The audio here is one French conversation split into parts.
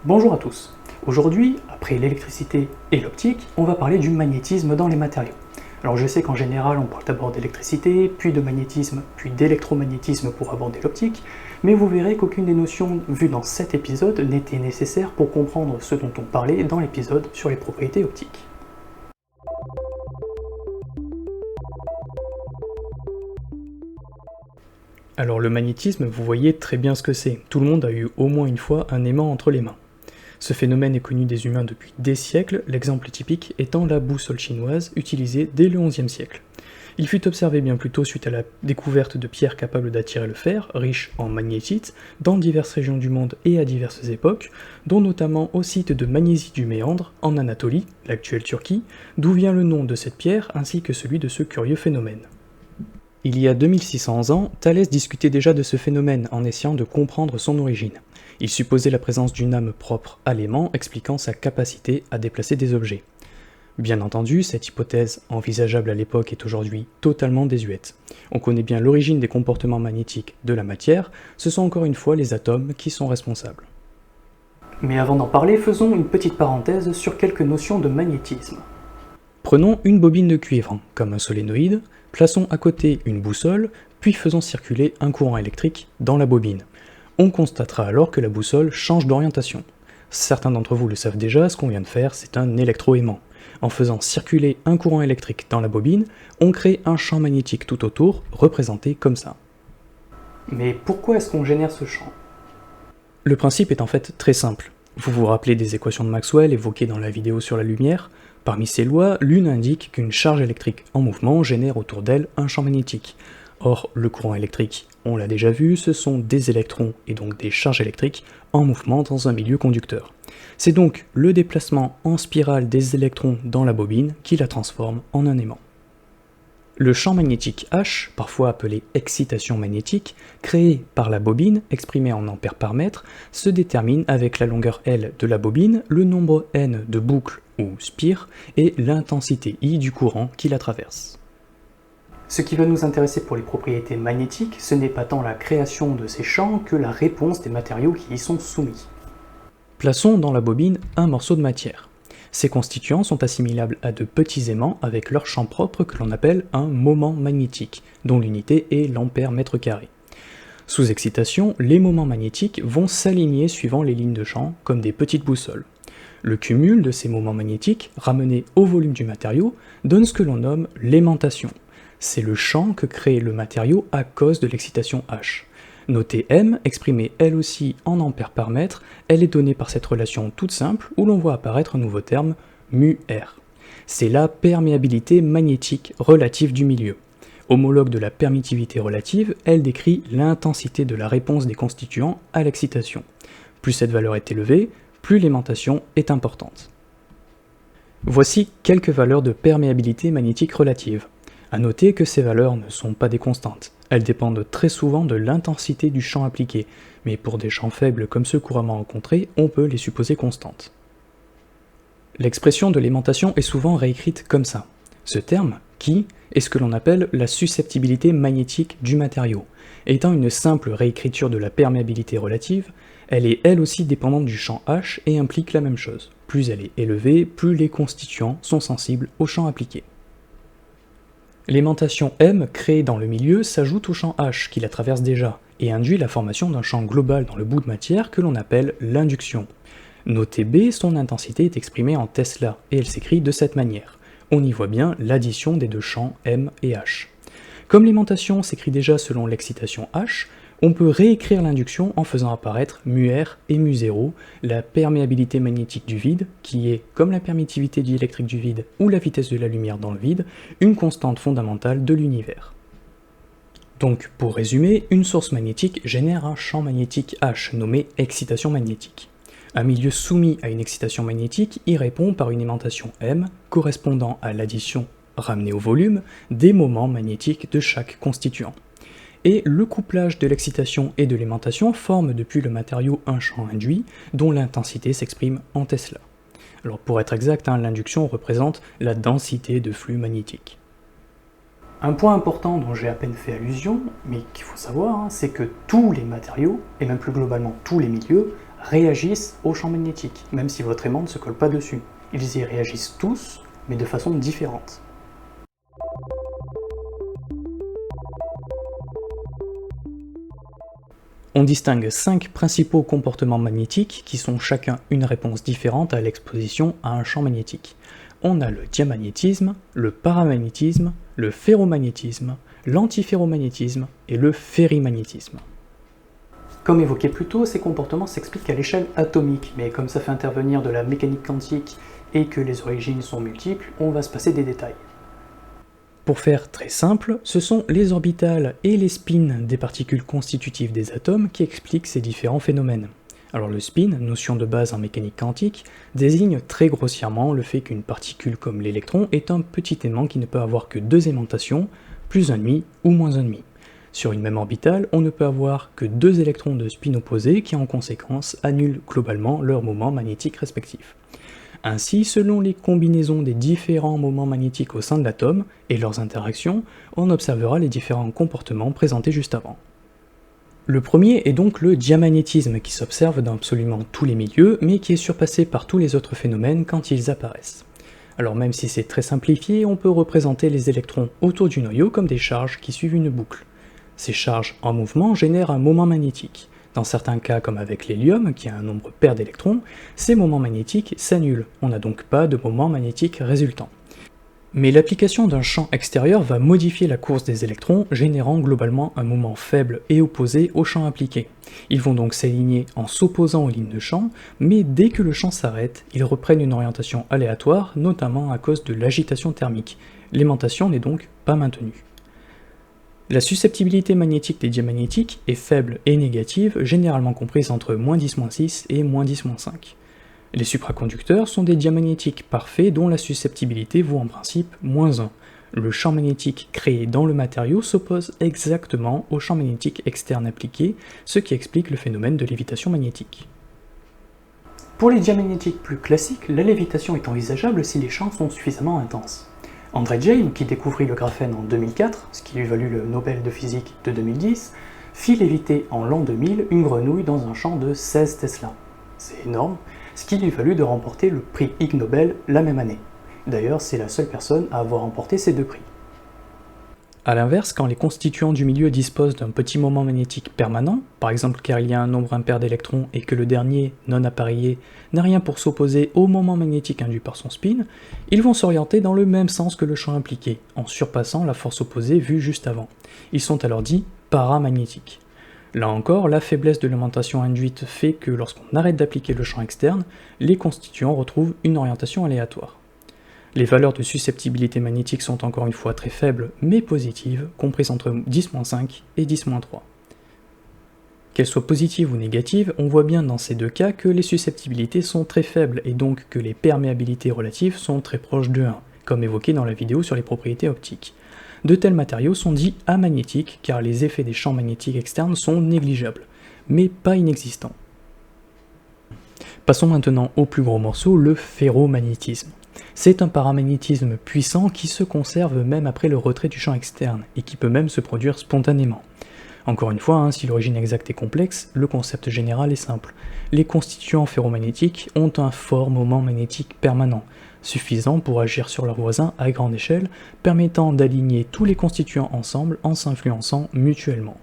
Bonjour à tous. Aujourd'hui, après l'électricité et l'optique, on va parler du magnétisme dans les matériaux. Alors je sais qu'en général on parle d'abord d'électricité, puis de magnétisme, puis d'électromagnétisme pour aborder l'optique, mais vous verrez qu'aucune des notions vues dans cet épisode n'était nécessaire pour comprendre ce dont on parlait dans l'épisode sur les propriétés optiques. Alors le magnétisme, vous voyez très bien ce que c'est. Tout le monde a eu au moins une fois un aimant entre les mains. Ce phénomène est connu des humains depuis des siècles, l'exemple typique étant la boussole chinoise utilisée dès le XIe siècle. Il fut observé bien plus tôt suite à la découverte de pierres capables d'attirer le fer, riches en magnétite, dans diverses régions du monde et à diverses époques, dont notamment au site de Magnésie du Méandre, en Anatolie, l'actuelle Turquie, d'où vient le nom de cette pierre ainsi que celui de ce curieux phénomène. Il y a 2600 ans, Thalès discutait déjà de ce phénomène en essayant de comprendre son origine. Il supposait la présence d'une âme propre à l'aimant, expliquant sa capacité à déplacer des objets. Bien entendu, cette hypothèse envisageable à l'époque est aujourd'hui totalement désuète. On connaît bien l'origine des comportements magnétiques de la matière, ce sont encore une fois les atomes qui sont responsables. Mais avant d'en parler, faisons une petite parenthèse sur quelques notions de magnétisme. Prenons une bobine de cuivre, comme un solénoïde, plaçons à côté une boussole, puis faisons circuler un courant électrique dans la bobine. On constatera alors que la boussole change d'orientation. Certains d'entre vous le savent déjà, ce qu'on vient de faire, c'est un électroaimant. En faisant circuler un courant électrique dans la bobine, on crée un champ magnétique tout autour, représenté comme ça. Mais pourquoi est-ce qu'on génère ce champ ? Le principe est en fait très simple. Vous vous rappelez des équations de Maxwell évoquées dans la vidéo sur la lumière ? Parmi ces lois, l'une indique qu'une charge électrique en mouvement génère autour d'elle un champ magnétique. Or, le courant électrique, on l'a déjà vu, ce sont des électrons et donc des charges électriques en mouvement dans un milieu conducteur. C'est donc le déplacement en spirale des électrons dans la bobine qui la transforme en un aimant. Le champ magnétique H, parfois appelé excitation magnétique, créé par la bobine, exprimé en ampères par mètre, se détermine avec la longueur L de la bobine, le nombre N de boucles ou spires et l'intensité I du courant qui la traverse. Ce qui va nous intéresser pour les propriétés magnétiques, ce n'est pas tant la création de ces champs que la réponse des matériaux qui y sont soumis. Plaçons dans la bobine un morceau de matière. Ces constituants sont assimilables à de petits aimants avec leur champ propre que l'on appelle un moment magnétique, dont l'unité est l'ampère mètre carré. Sous excitation, les moments magnétiques vont s'aligner suivant les lignes de champ, comme des petites boussoles. Le cumul de ces moments magnétiques, ramenés au volume du matériau, donne ce que l'on nomme l'aimantation. C'est le champ que crée le matériau à cause de l'excitation H. Notée M, exprimée elle aussi en ampères par mètre, elle est donnée par cette relation toute simple où l'on voit apparaître un nouveau terme, μR. C'est la perméabilité magnétique relative du milieu. Homologue de la permittivité relative, elle décrit l'intensité de la réponse des constituants à l'excitation. Plus cette valeur est élevée, plus l'aimantation est importante. Voici quelques valeurs de perméabilité magnétique relative. À noter que ces valeurs ne sont pas des constantes. Elles dépendent très souvent de l'intensité du champ appliqué, mais pour des champs faibles comme ceux couramment rencontrés, on peut les supposer constantes. L'expression de l'aimantation est souvent réécrite comme ça. Ce terme, qui, est ce que l'on appelle la susceptibilité magnétique du matériau. Étant une simple réécriture de la perméabilité relative, elle est elle aussi dépendante du champ H et implique la même chose. Plus elle est élevée, plus les constituants sont sensibles au champ appliqué. L'aimantation M créée dans le milieu s'ajoute au champ H qui la traverse déjà et induit la formation d'un champ global dans le bout de matière que l'on appelle l'induction. Notez B, son intensité est exprimée en Tesla et elle s'écrit de cette manière. On y voit bien l'addition des deux champs M et H. Comme l'aimantation s'écrit déjà selon l'excitation H, on peut réécrire l'induction en faisant apparaître μR et μ0, la perméabilité magnétique du vide, qui est, comme la permittivité diélectrique du vide ou la vitesse de la lumière dans le vide, une constante fondamentale de l'univers. Donc, pour résumer, une source magnétique génère un champ magnétique H, nommé excitation magnétique. Un milieu soumis à une excitation magnétique y répond par une aimantation M, correspondant à l'addition, ramenée au volume, des moments magnétiques de chaque constituant. Et le couplage de l'excitation et de l'aimantation forme depuis le matériau un champ induit, dont l'intensité s'exprime en Tesla. Alors pour être exact, l'induction représente la densité de flux magnétique. Un point important dont j'ai à peine fait allusion, mais qu'il faut savoir, c'est que tous les matériaux, et même plus globalement tous les milieux, réagissent au champ magnétique, même si votre aimant ne se colle pas dessus. Ils y réagissent tous, mais de façon différente. On distingue 5 principaux comportements magnétiques qui sont chacun une réponse différente à l'exposition à un champ magnétique. On a le diamagnétisme, le paramagnétisme, le ferromagnétisme, l'antiferromagnétisme et le ferrimagnétisme. Comme évoqué plus tôt, ces comportements s'expliquent à l'échelle atomique, mais comme ça fait intervenir de la mécanique quantique et que les origines sont multiples, on va se passer des détails. Pour faire très simple, ce sont les orbitales et les spins des particules constitutives des atomes qui expliquent ces différents phénomènes. Alors le spin, notion de base en mécanique quantique, désigne très grossièrement le fait qu'une particule comme l'électron est un petit aimant qui ne peut avoir que 2 aimantations, plus 1,5 ou moins 1,5. Sur une même orbitale, on ne peut avoir que 2 électrons de spin opposés qui en conséquence annulent globalement leurs moments magnétiques respectifs. Ainsi, selon les combinaisons des différents moments magnétiques au sein de l'atome et leurs interactions, on observera les différents comportements présentés juste avant. Le premier est donc le diamagnétisme qui s'observe dans absolument tous les milieux, mais qui est surpassé par tous les autres phénomènes quand ils apparaissent. Alors même si c'est très simplifié, on peut représenter les électrons autour du noyau comme des charges qui suivent une boucle. Ces charges en mouvement génèrent un moment magnétique. Dans certains cas, comme avec l'hélium, qui a un nombre pair d'électrons, ces moments magnétiques s'annulent, on n'a donc pas de moment magnétique résultant. Mais l'application d'un champ extérieur va modifier la course des électrons, générant globalement un moment faible et opposé au champ appliqué. Ils vont donc s'aligner en s'opposant aux lignes de champ, mais dès que le champ s'arrête, ils reprennent une orientation aléatoire, notamment à cause de l'agitation thermique. L'aimantation n'est donc pas maintenue. La susceptibilité magnétique des diamagnétiques est faible et négative, généralement comprise entre -10-6 et -10-5. Les supraconducteurs sont des diamagnétiques parfaits dont la susceptibilité vaut en principe -1. Le champ magnétique créé dans le matériau s'oppose exactement au champ magnétique externe appliqué, ce qui explique le phénomène de lévitation magnétique. Pour les diamagnétiques plus classiques, la lévitation est envisageable si les champs sont suffisamment intenses. André Geim, qui découvrit le graphène en 2004, ce qui lui valut le Nobel de physique de 2010, fit léviter en l'an 2000 une grenouille dans un champ de 16 Tesla. C'est énorme, ce qui lui valut de remporter le prix Ig Nobel la même année. D'ailleurs, c'est la seule personne à avoir remporté ces 2 prix. A l'inverse, quand les constituants du milieu disposent d'un petit moment magnétique permanent, par exemple car il y a un nombre impair d'électrons et que le dernier, non appareillé, n'a rien pour s'opposer au moment magnétique induit par son spin, ils vont s'orienter dans le même sens que le champ impliqué, en surpassant la force opposée vue juste avant. Ils sont alors dits paramagnétiques. Là encore, la faiblesse de l'aimantation induite fait que lorsqu'on arrête d'appliquer le champ externe, les constituants retrouvent une orientation aléatoire. Les valeurs de susceptibilité magnétique sont encore une fois très faibles, mais positives, comprises entre 10-5 et 10-3. Qu'elles soient positives ou négatives, on voit bien dans ces 2 cas que les susceptibilités sont très faibles et donc que les perméabilités relatives sont très proches de 1, comme évoqué dans la vidéo sur les propriétés optiques. De tels matériaux sont dits amagnétiques car les effets des champs magnétiques externes sont négligeables, mais pas inexistants. Passons maintenant au plus gros morceau, le ferromagnétisme. C'est un paramagnétisme puissant qui se conserve même après le retrait du champ externe, et qui peut même se produire spontanément. Encore une fois, si l'origine exacte est complexe, le concept général est simple. Les constituants ferromagnétiques ont un fort moment magnétique permanent, suffisant pour agir sur leurs voisins à grande échelle, permettant d'aligner tous les constituants ensemble en s'influençant mutuellement.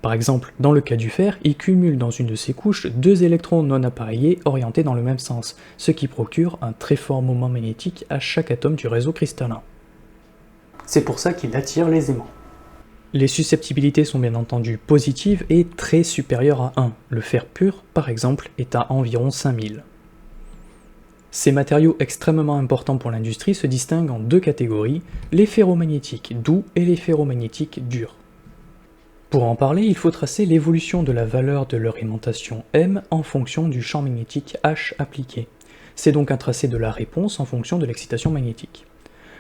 Par exemple, dans le cas du fer, il cumule dans une de ses couches 2 électrons non appareillés orientés dans le même sens, ce qui procure un très fort moment magnétique à chaque atome du réseau cristallin. C'est pour ça qu'il attire les aimants. Les susceptibilités sont bien entendu positives et très supérieures à 1. Le fer pur, par exemple, est à environ 5000. Ces matériaux extrêmement importants pour l'industrie se distinguent en 2 catégories, les ferromagnétiques doux et les ferromagnétiques durs. Pour en parler, il faut tracer l'évolution de la valeur de leur aimantation M en fonction du champ magnétique H appliqué. C'est donc un tracé de la réponse en fonction de l'excitation magnétique.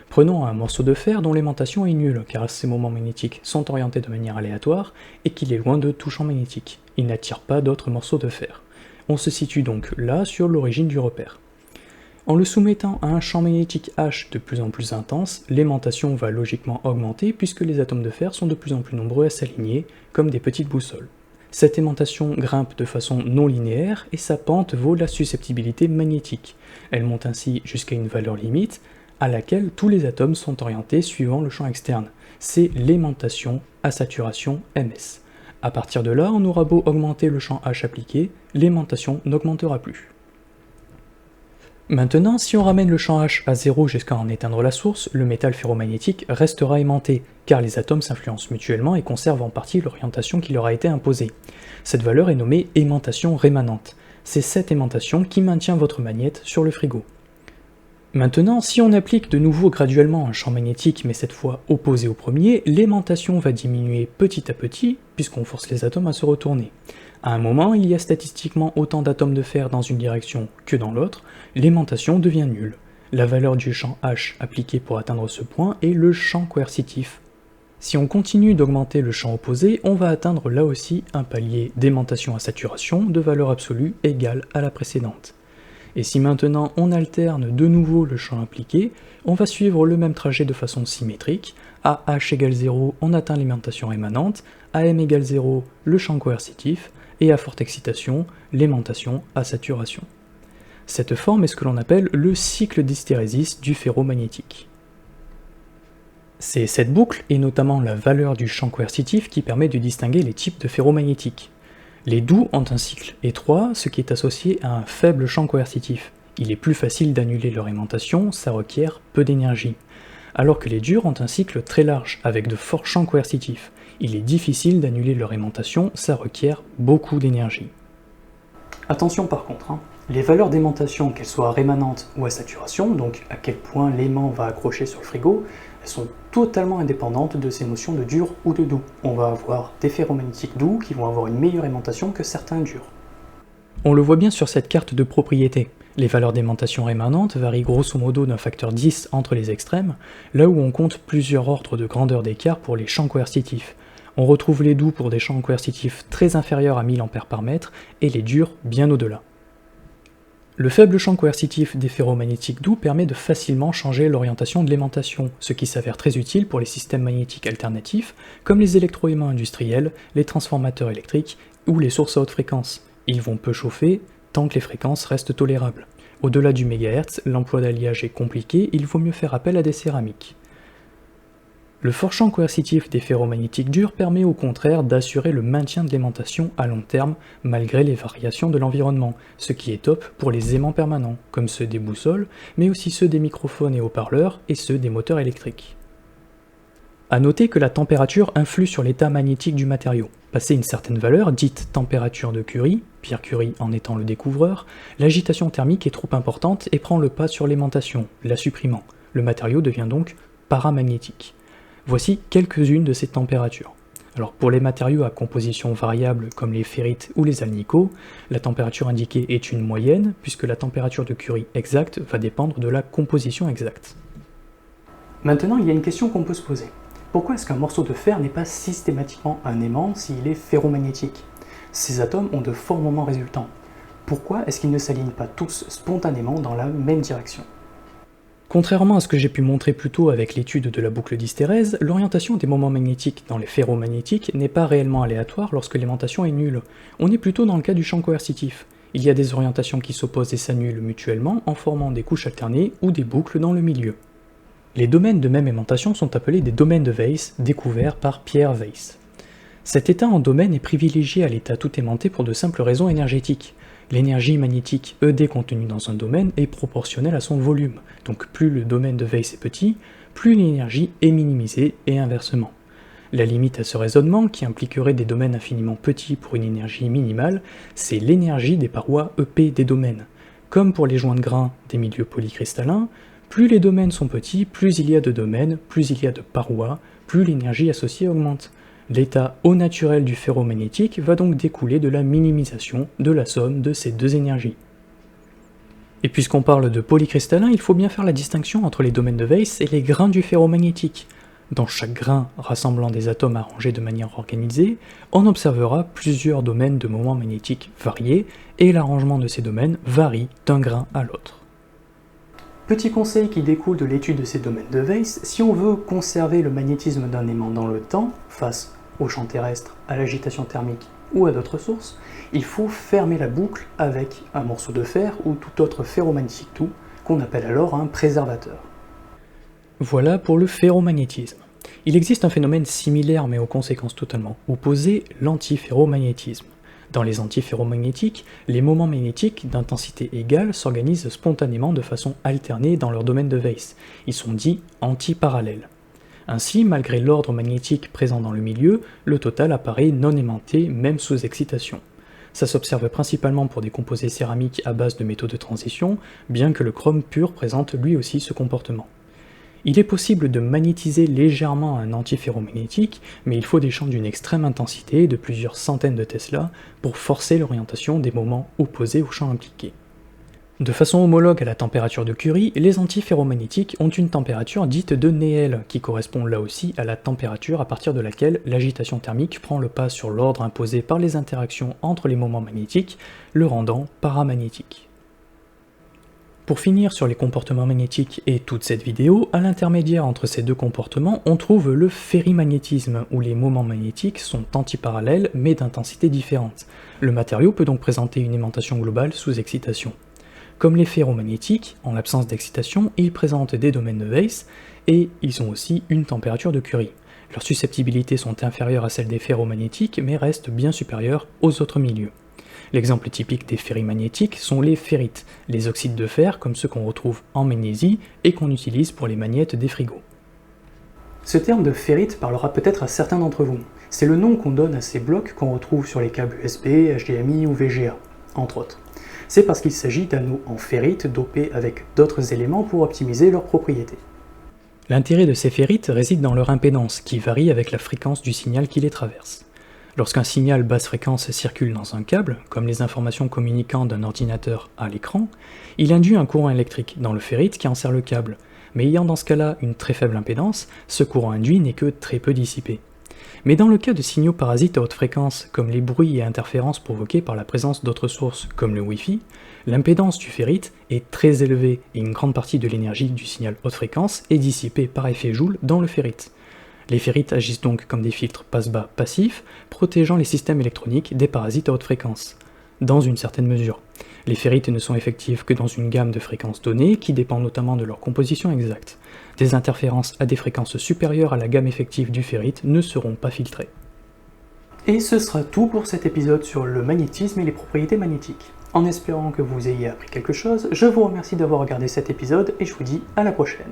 Prenons un morceau de fer dont l'aimantation est nulle, car ces moments magnétiques sont orientés de manière aléatoire et qu'il est loin de tout champ magnétique. Il n'attire pas d'autres morceaux de fer. On se situe donc là sur l'origine du repère. En le soumettant à un champ magnétique H de plus en plus intense, l'aimantation va logiquement augmenter puisque les atomes de fer sont de plus en plus nombreux à s'aligner, comme des petites boussoles. Cette aimantation grimpe de façon non linéaire et sa pente vaut la susceptibilité magnétique. Elle monte ainsi jusqu'à une valeur limite à laquelle tous les atomes sont orientés suivant le champ externe. C'est l'aimantation à saturation MS. À partir de là, on aura beau augmenter le champ H appliqué, l'aimantation n'augmentera plus. Maintenant, si on ramène le champ H à 0 jusqu'à en éteindre la source, le métal ferromagnétique restera aimanté, car les atomes s'influencent mutuellement et conservent en partie l'orientation qui leur a été imposée. Cette valeur est nommée aimantation rémanente. C'est cette aimantation qui maintient votre magnète sur le frigo. Maintenant, si on applique de nouveau graduellement un champ magnétique, mais cette fois opposé au premier, l'aimantation va diminuer petit à petit, puisqu'on force les atomes à se retourner. À un moment, il y a statistiquement autant d'atomes de fer dans une direction que dans l'autre, l'aimantation devient nulle. La valeur du champ H appliqué pour atteindre ce point est le champ coercitif. Si on continue d'augmenter le champ opposé, on va atteindre là aussi un palier d'aimantation à saturation de valeur absolue égale à la précédente. Et si maintenant on alterne de nouveau le champ appliqué, on va suivre le même trajet de façon symétrique. À H égale 0, on atteint l'aimantation rémanente, à M égale 0, le champ coercitif, et à forte excitation, l'aimantation à saturation. Cette forme est ce que l'on appelle le cycle d'hystérésis du ferromagnétique. C'est cette boucle, et notamment la valeur du champ coercitif, qui permet de distinguer les types de ferromagnétiques. Les doux ont un cycle étroit, ce qui est associé à un faible champ coercitif. Il est plus facile d'annuler leur aimantation, ça requiert peu d'énergie. Alors que les durs ont un cycle très large, avec de forts champs coercitifs. Il est difficile d'annuler leur aimantation, ça requiert beaucoup d'énergie. Attention par contre, les valeurs d'aimantation, qu'elles soient rémanentes ou à saturation, donc à quel point l'aimant va accrocher sur le frigo, elles sont totalement indépendantes de ces notions de dur ou de doux. On va avoir des ferromagnétiques doux qui vont avoir une meilleure aimantation que certains durs. On le voit bien sur cette carte de propriété. Les valeurs d'aimantation rémanente varient grosso modo d'un facteur 10 entre les extrêmes, là où on compte plusieurs ordres de grandeur d'écart pour les champs coercitifs. On retrouve les doux pour des champs coercitifs très inférieurs à 1000 A par mètre et les durs bien au-delà. Le faible champ coercitif des ferromagnétiques doux permet de facilement changer l'orientation de l'aimantation, ce qui s'avère très utile pour les systèmes magnétiques alternatifs, comme les électroaimants industriels, les transformateurs électriques ou les sources à haute fréquence. Ils vont peu chauffer tant que les fréquences restent tolérables. Au-delà du mégahertz, l'emploi d'alliage est compliqué, il vaut mieux faire appel à des céramiques. Le fort champ coercitif des ferromagnétiques durs permet au contraire d'assurer le maintien de l'aimantation à long terme malgré les variations de l'environnement, ce qui est top pour les aimants permanents, comme ceux des boussoles, mais aussi ceux des microphones et haut-parleurs et ceux des moteurs électriques. A noter que la température influe sur l'état magnétique du matériau. Passé une certaine valeur, dite température de Curie, Pierre Curie en étant le découvreur, l'agitation thermique est trop importante et prend le pas sur l'aimantation, la supprimant. Le matériau devient donc paramagnétique. Voici quelques-unes de ces températures. Alors pour les matériaux à composition variable comme les ferrites ou les alnicos, la température indiquée est une moyenne puisque la température de Curie exacte va dépendre de la composition exacte. Maintenant, il y a une question qu'on peut se poser. Pourquoi est-ce qu'un morceau de fer n'est pas systématiquement un aimant s'il est ferromagnétique? Ces atomes ont de forts moments résultants. Pourquoi est-ce qu'ils ne s'alignent pas tous spontanément dans la même direction? Contrairement à ce que j'ai pu montrer plus tôt avec l'étude de la boucle d'hystérèse, l'orientation des moments magnétiques dans les ferromagnétiques n'est pas réellement aléatoire lorsque l'aimantation est nulle. On est plutôt dans le cas du champ coercitif. Il y a des orientations qui s'opposent et s'annulent mutuellement en formant des couches alternées ou des boucles dans le milieu. Les domaines de même aimantation sont appelés des domaines de Weiss, découverts par Pierre Weiss. Cet état en domaine est privilégié à l'état tout aimanté pour de simples raisons énergétiques. L'énergie magnétique ED contenue dans un domaine est proportionnelle à son volume, donc plus le domaine de Weiss est petit, plus l'énergie est minimisée et inversement. La limite à ce raisonnement, qui impliquerait des domaines infiniment petits pour une énergie minimale, c'est l'énergie des parois EP des domaines. Comme pour les joints de grains des milieux polycristallins, plus les domaines sont petits, plus il y a de domaines, plus il y a de parois, plus l'énergie associée augmente. L'état au naturel du ferromagnétique va donc découler de la minimisation de la somme de ces deux énergies. Et puisqu'on parle de polycristallin, il faut bien faire la distinction entre les domaines de Weiss et les grains du ferromagnétique. Dans chaque grain rassemblant des atomes arrangés de manière organisée, on observera plusieurs domaines de moments magnétiques variés, et l'arrangement de ces domaines varie d'un grain à l'autre. Petit conseil qui découle de l'étude de ces domaines de Weiss, si on veut conserver le magnétisme d'un aimant dans le temps, face au champ terrestre, à l'agitation thermique ou à d'autres sources, il faut fermer la boucle avec un morceau de fer ou tout autre ferromagnétique tout, qu'on appelle alors un préservateur. Voilà pour le ferromagnétisme. Il existe un phénomène similaire mais aux conséquences totalement opposées, l'antiferromagnétisme. Dans les antiferromagnétiques, les moments magnétiques d'intensité égale s'organisent spontanément de façon alternée dans leur domaine de Weiss. Ils sont dits antiparallèles. Ainsi, malgré l'ordre magnétique présent dans le milieu, le total apparaît non aimanté même sous excitation. Ça s'observe principalement pour des composés céramiques à base de métaux de transition, bien que le chrome pur présente lui aussi ce comportement. Il est possible de magnétiser légèrement un antiferromagnétique, mais il faut des champs d'une extrême intensité, de plusieurs centaines de Tesla, pour forcer l'orientation des moments opposés aux champs impliqués. De façon homologue à la température de Curie, les antiferromagnétiques ont une température dite de Néel, qui correspond là aussi à la température à partir de laquelle l'agitation thermique prend le pas sur l'ordre imposé par les interactions entre les moments magnétiques, le rendant paramagnétique. Pour finir sur les comportements magnétiques et toute cette vidéo, à l'intermédiaire entre ces deux comportements, on trouve le ferrimagnétisme, où les moments magnétiques sont antiparallèles mais d'intensité différente. Le matériau peut donc présenter une aimantation globale sous excitation. Comme les ferromagnétiques, en l'absence d'excitation, ils présentent des domaines de Weiss et ils ont aussi une température de Curie. Leurs susceptibilités sont inférieures à celles des ferromagnétiques mais restent bien supérieures aux autres milieux. L'exemple typique des ferrimagnétiques sont les ferrites, les oxydes de fer comme ceux qu'on retrouve en magnésie et qu'on utilise pour les magnettes des frigos. Ce terme de ferrite parlera peut-être à certains d'entre vous. C'est le nom qu'on donne à ces blocs qu'on retrouve sur les câbles USB, HDMI ou VGA, entre autres. C'est parce qu'il s'agit d'anneaux en ferrite dopés avec d'autres éléments pour optimiser leurs propriétés. L'intérêt de ces ferrites réside dans leur impédance, qui varie avec la fréquence du signal qui les traverse. Lorsqu'un signal basse fréquence circule dans un câble, comme les informations communiquant d'un ordinateur à l'écran, il induit un courant électrique dans le ferrite qui enserre le câble, mais ayant dans ce cas-là une très faible impédance, ce courant induit n'est que très peu dissipé. Mais dans le cas de signaux parasites à haute fréquence, comme les bruits et interférences provoqués par la présence d'autres sources comme le Wi-Fi, l'impédance du ferrite est très élevée et une grande partie de l'énergie du signal haute fréquence est dissipée par effet Joule dans le ferrite. Les ferrites agissent donc comme des filtres passe-bas passifs, protégeant les systèmes électroniques des parasites à haute fréquence. Dans une certaine mesure. Les ferrites ne sont effectives que dans une gamme de fréquences données, qui dépend notamment de leur composition exacte. Des interférences à des fréquences supérieures à la gamme effective du ferrite ne seront pas filtrées. Et ce sera tout pour cet épisode sur le magnétisme et les propriétés magnétiques. En espérant que vous ayez appris quelque chose, je vous remercie d'avoir regardé cet épisode et je vous dis à la prochaine.